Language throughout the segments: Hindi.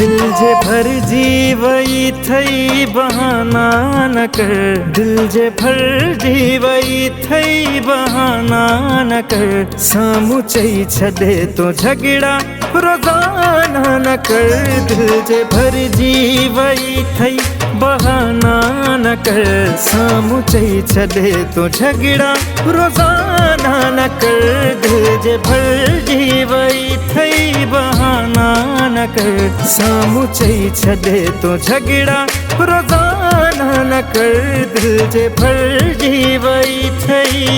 दिल जे भर जीवई थई बहाना न कर, दिल जे भर जीवई थई बहाना न कर। सामू चई छदे तो झगड़ा रोजाना न कर, दिल जे भर जीवई थई बहाना न कर। सामू चई छदे तो झगड़ा रोजाना न कर, दिल जे भर जीवई थई बहाना न कर। सामू चई छदे तो झगड़ा रोजाना न कर, दिल जे भर जीवई थई।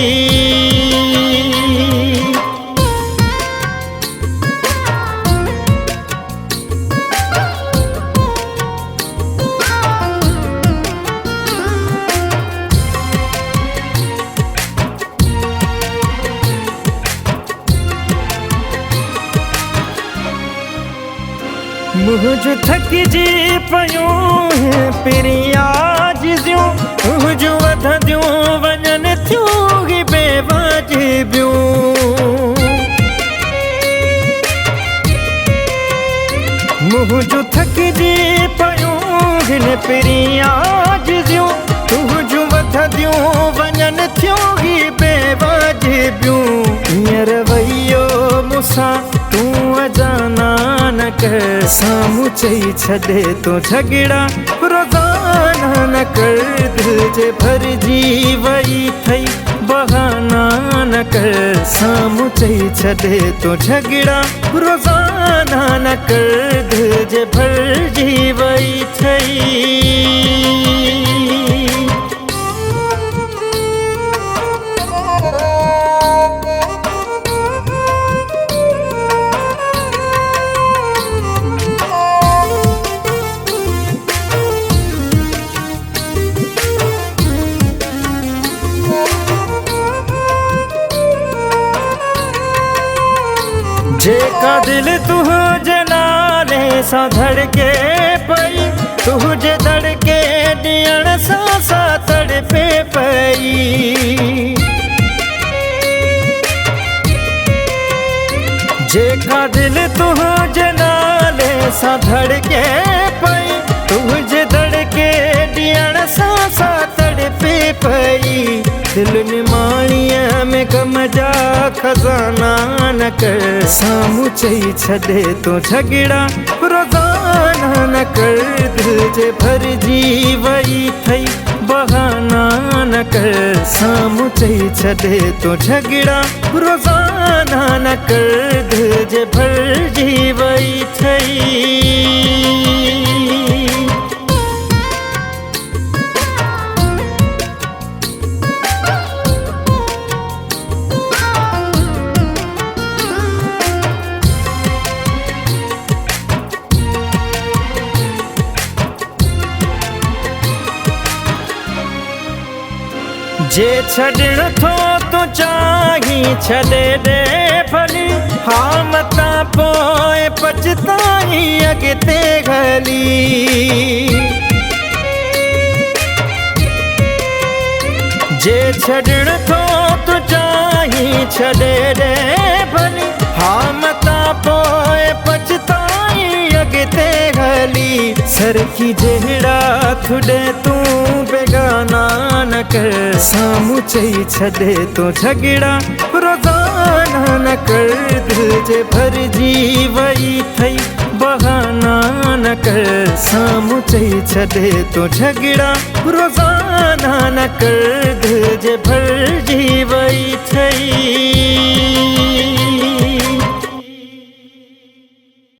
मुझ थक जी पयूं पिरियाज दियूं, मुझ वध दियूं वञन थियूं ही बेवाजिबियूं। मुझ थक जी पयूं हिन पिरियाज दियूं, मुझ वध दियूं वञन थियूं ही बेवाजिबियूं। हींअर वइयो मूंसां तूं अजाना न कर, सामू चई छदे तो झगड़ा रोजाना न कर। दिल जे भर जीवई थई बहाना न कर, सामू चई छदे तो झगड़ा रोजाना न कर। दिल जे भर जीवई थई। जेका दिल तुझे नाले सां धड़के पई, तुझे धड़के ॾियण सां सा तड़पे पई। जेका दिल तुझे नाले सां धड़के पई, तुझे धड़के ॾियण सां सा तड़पे पई। दिल निमाणीअ में गम जा खजाना न कर, सामू चई छदे तो झगड़ा रोजाना न कर। दिल जे भर जीवई थई बहाना न कर, सामू चई छदे तो झगड़ा रोजाना न कर। दिल जे भर जीवई थई। जे छॾण थो तो चाही छॾे ॾे भली, हा मता पोइ पछताई अॻिते हली। जे छॾण थो तो चाही छॾे ॾे भली, हा मता पोइ पछताई अॻिते हली। सरकी जहिड़ा थुॾे तूं बेगाना न कर, सामू चई छदे तो झगड़ा रोजाना न कर। दिल जे भर जीवई थई बहाना न कर, सामू चई छदे तो झगड़ा रोजाना न कर। दिल जे भर जीवई थई।